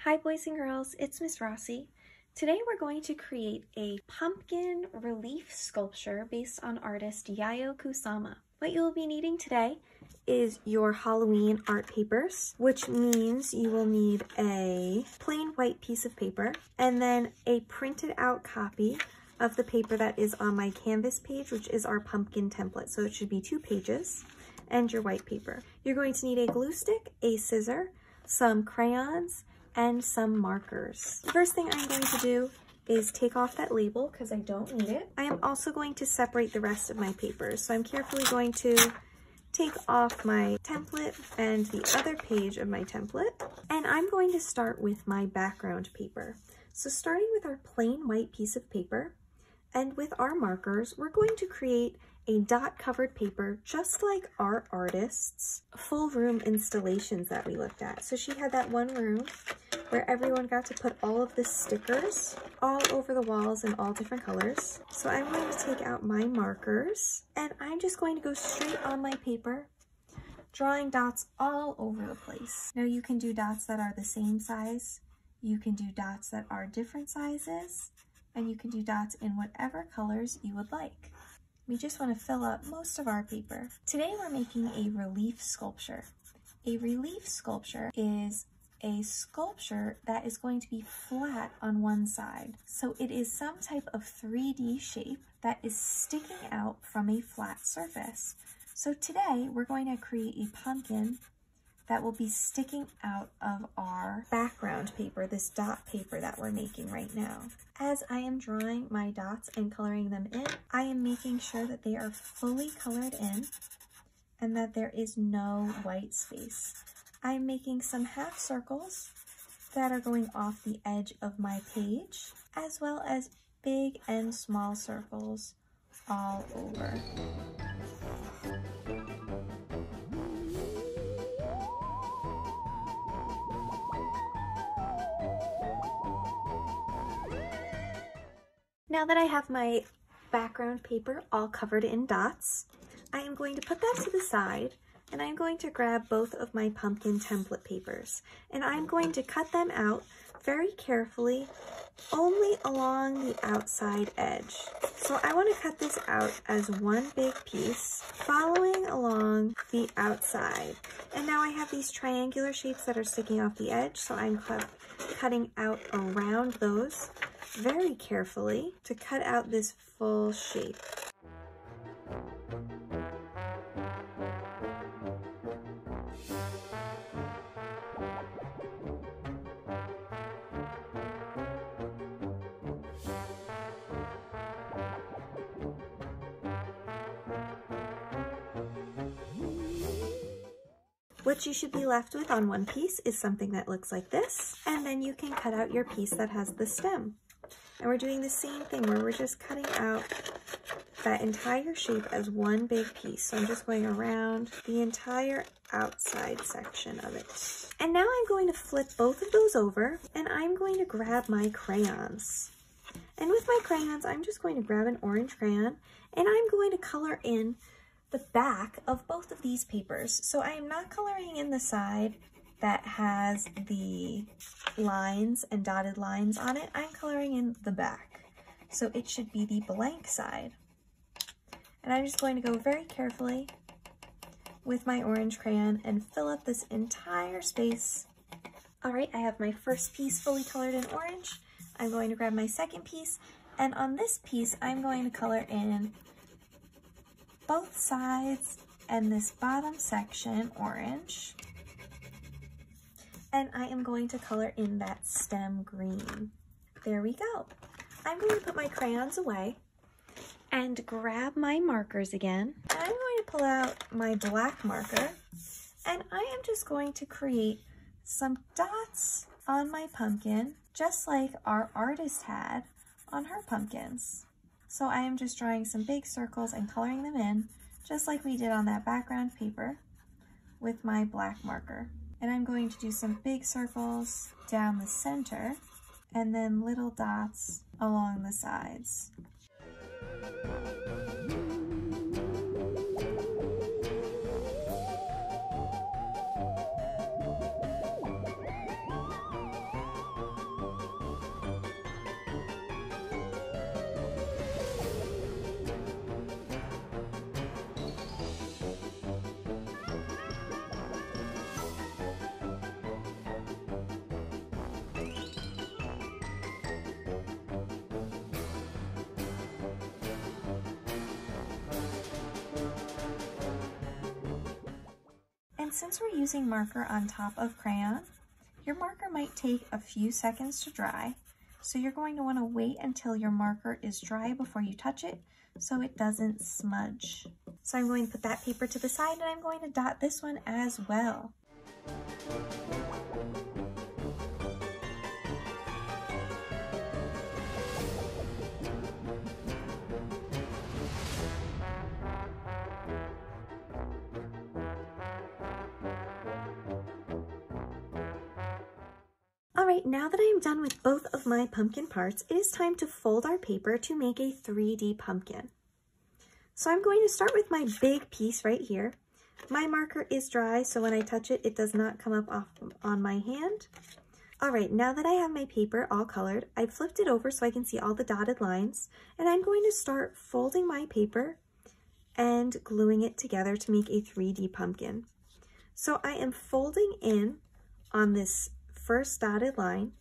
Hi boys and girls, it's Miss Rossi. Today we're going to create a pumpkin relief sculpture based on artist Yayo Kusama. What you will be needing today is your Halloween art papers, which means you will need a plain white piece of paper and then a printed out copy of the paper that is on my Canvas page, which is our pumpkin template. So it should be 2 pages and your white paper. You're going to need a glue stick, a scissor, some crayons, and some markers. The first thing I'm going to do is take off that label because I don't need it. I am also going to separate the rest of my papers. So I'm carefully going to take off my template and the other page of my template. And I'm going to start with my background paper. So starting with our plain white piece of paper and with our markers, we're going to create a dot covered paper just like our artist's full room installations that we looked at. So she had that one room where everyone got to put all of the stickers all over the walls in all different colors. So I'm going to take out my markers and I'm just going to go straight on my paper, drawing dots all over the place. Now you can do dots that are the same size, you can do dots that are different sizes, and you can do dots in whatever colors you would like. We just want to fill up most of our paper. Today we're making a relief sculpture. A relief sculpture is a sculpture that is going to be flat on one side. So it is some type of 3D shape that is sticking out from a flat surface. So today we're going to create a pumpkin that will be sticking out of our background paper, this dot paper that we're making right now. As I am drawing my dots and coloring them in, I am making sure that they are fully colored in and that there is no white space. I'm making some half circles that are going off the edge of my page, as well as big and small circles all over. Now that I have my background paper all covered in dots, I am going to put that to the side and I'm going to grab both of my pumpkin template papers and I'm going to cut them out very carefully only along the outside edge. So I want to cut this out as one big piece following along the outside. And now I have these triangular shapes that are sticking off the edge, so I'm cutting out around those very carefully to cut out this full shape. What you should be left with on one piece is something that looks like this, and then you can cut out your piece that has the stem. And we're doing the same thing where we're just cutting out that entire shape as one big piece. So I'm just going around the entire outside section of it. And now I'm going to flip both of those over and I'm going to grab my crayons. And with my crayons, I'm just going to grab an orange crayon and I'm going to color in the back of both of these papers. So I am not coloring in the side that has the lines and dotted lines on it. I'm coloring in the back. So it should be the blank side. And I'm just going to go very carefully with my orange crayon and fill up this entire space. All right, I have my first piece fully colored in orange. I'm going to grab my second piece, and on this piece, I'm going to color in both sides and this bottom section orange. And I am going to color in that stem green. There we go. I'm going to put my crayons away and grab my markers again. And I'm going to pull out my black marker and I am just going to create some dots on my pumpkin, just like our artist had on her pumpkins. So I am just drawing some big circles and coloring them in, just like we did on that background paper with my black marker. And I'm going to do some big circles down the center and then little dots along the sides. since we're using marker on top of crayon, your marker might take a few seconds to dry. So you're going to want to wait until your marker is dry before you touch it so it doesn't smudge. So I'm going to put that paper to the side and I'm going to dot this one as well. Alright, now that I am done with both of my pumpkin parts, it is time to fold our paper to make a 3D pumpkin. So I'm going to start with my big piece right here. My marker is dry, so when I touch it, it does not come up off on my hand. Alright, now that I have my paper all colored, I've flipped it over so I can see all the dotted lines, and I'm going to start folding my paper and gluing it together to make a 3D pumpkin. So I am folding in on this first dotted line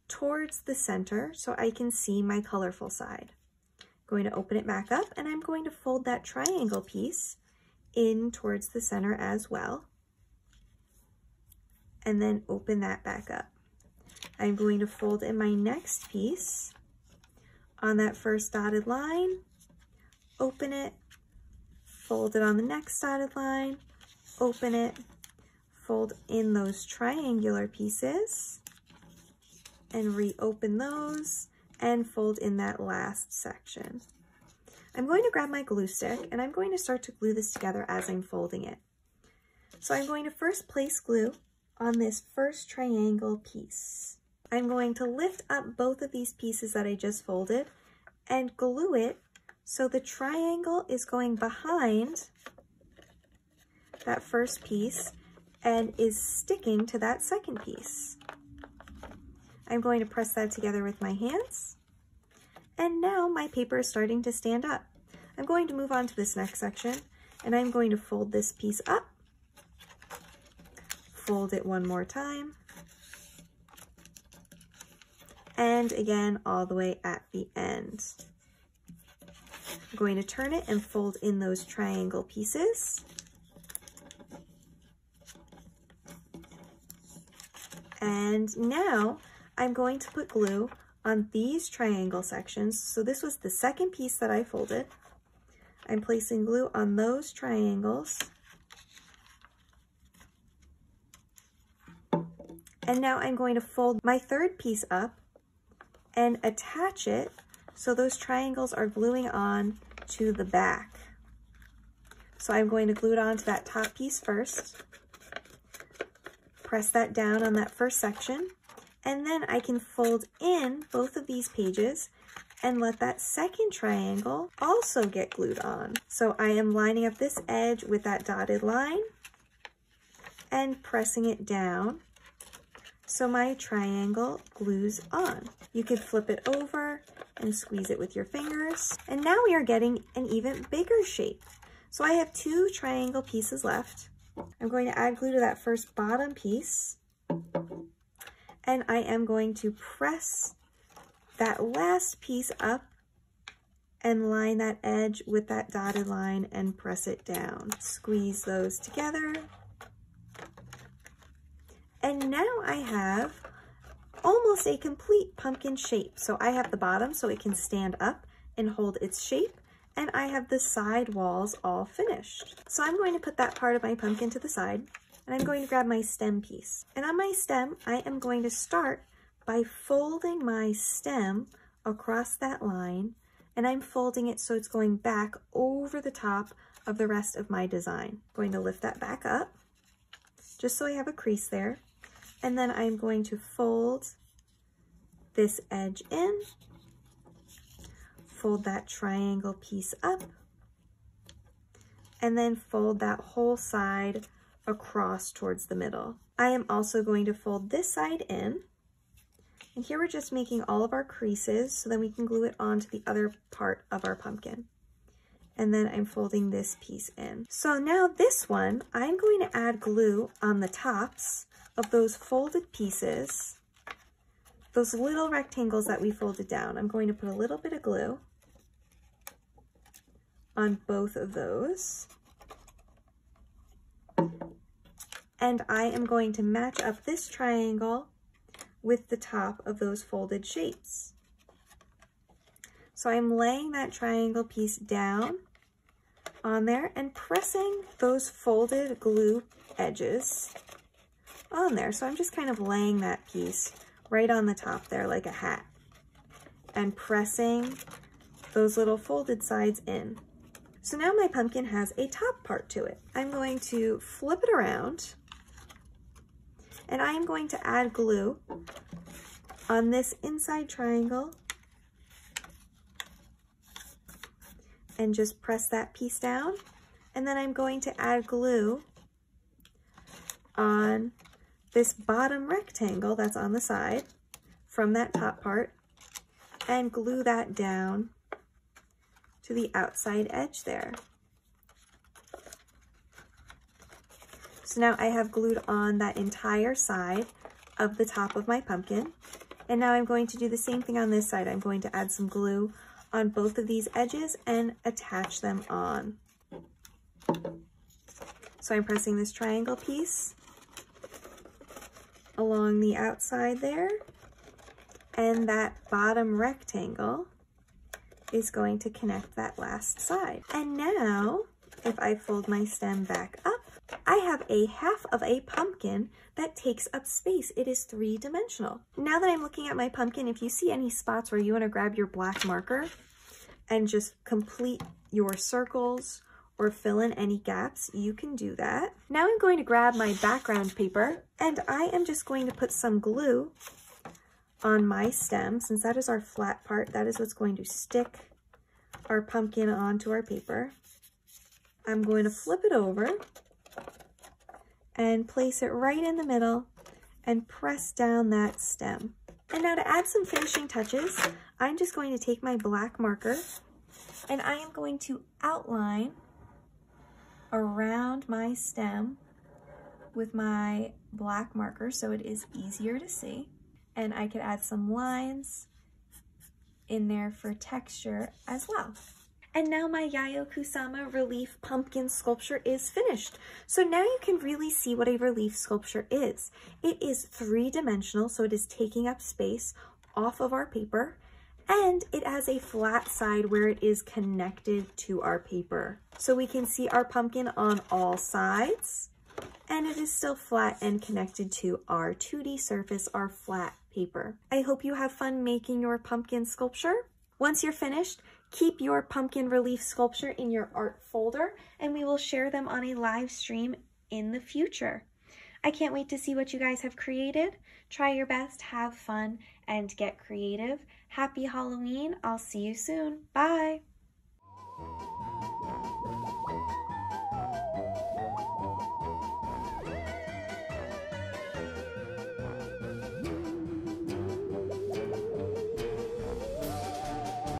towards the center so I can see my colorful side. Going to open it back up and I'm going to fold that triangle piece in towards the center as well, and then open that back up. I'm going to fold in my next piece on that first dotted line, open it, fold it on the next dotted line, open it, fold in those triangular pieces and reopen those and fold in that last section. I'm going to grab my glue stick and I'm going to start to glue this together as I'm folding it. So I'm going to first place glue on this first triangle piece. I'm going to lift up both of these pieces that I just folded and glue it so the triangle is going behind that first piece and is sticking to that second piece. I'm going to press that together with my hands. And now my paper is starting to stand up. I'm going to move on to this next section and I'm going to fold this piece up, fold it one more time, and again all the way at the end. I'm going to turn it and fold in those triangle pieces. And now I'm going to put glue on these triangle sections. So this was the second piece that I folded. I'm placing glue on those triangles. And now I'm going to fold my third piece up and attach it so those triangles are gluing on to the back. So I'm going to glue it onto that top piece first. Press that down on that first section, and then I can fold in both of these pages and let that second triangle also get glued on. So I am lining up this edge with that dotted line and pressing it down so my triangle glues on. You could flip it over and squeeze it with your fingers. And now we are getting an even bigger shape. So I have two triangle pieces left. I'm going to add glue to that first bottom piece, and I am going to press that last piece up and line that edge with that dotted line and press it down. Squeeze those together. And now I have almost a complete pumpkin shape. So I have the bottom so it can stand up and hold its shape, and I have the side walls all finished. So I'm going to put that part of my pumpkin to the side, and I'm going to grab my stem piece. And on my stem, I am going to start by folding my stem across that line, and I'm folding it so it's going back over the top of the rest of my design. I'm going to lift that back up, just so I have a crease there, and then I'm going to fold this edge in, fold that triangle piece up, and then fold that whole side across towards the middle. I am also going to fold this side in, and here we're just making all of our creases so then we can glue it onto the other part of our pumpkin. And then I'm folding this piece in. So now this one, I'm going to add glue on the tops of those folded pieces, those little rectangles that we folded down. I'm going to put a little bit of glue on both of those. and I am going to match up this triangle with the top of those folded shapes. So I'm laying that triangle piece down on there and pressing those folded glue edges on there. So I'm just kind of laying that piece right on the top there like a hat and pressing those little folded sides in. So now my pumpkin has a top part to it. I'm going to flip it around and I am going to add glue on this inside triangle and just press that piece down. And then I'm going to add glue on this bottom rectangle that's on the side from that top part and glue that down to the outside edge there. So now I have glued on that entire side of the top of my pumpkin. And now I'm going to do the same thing on this side. I'm going to add some glue on both of these edges and attach them on. So I'm pressing this triangle piece along the outside there, and that bottom rectangle is going to connect that last side. And now, if I fold my stem back up, I have a half of a pumpkin that takes up space. It is three-dimensional. Now that I'm looking at my pumpkin, if you see any spots where you want to grab your black marker and just complete your circles or fill in any gaps, you can do that. Now I'm going to grab my background paper and I am just going to put some glue on my stem. Since that is our flat part, that is what's going to stick our pumpkin onto our paper. I'm going to flip it over and place it right in the middle and press down that stem. And now to add some finishing touches, I'm just going to take my black marker and I am going to outline around my stem with my black marker so it is easier to see. And I could add some lines in there for texture as well. And now my Yayo Kusama relief pumpkin sculpture is finished. So now you can really see what a relief sculpture is. It is three-dimensional, so it is taking up space off of our paper, and it has a flat side where it is connected to our paper. So we can see our pumpkin on all sides, and it is still flat and connected to our 2D surface, our flat paper. I hope you have fun making your pumpkin sculpture. Once you're finished, keep your pumpkin relief sculpture in your art folder, and we will share them on a live stream in the future. I can't wait to see what you guys have created. Try your best, have fun, and get creative. Happy Halloween. I'll see you soon. Bye.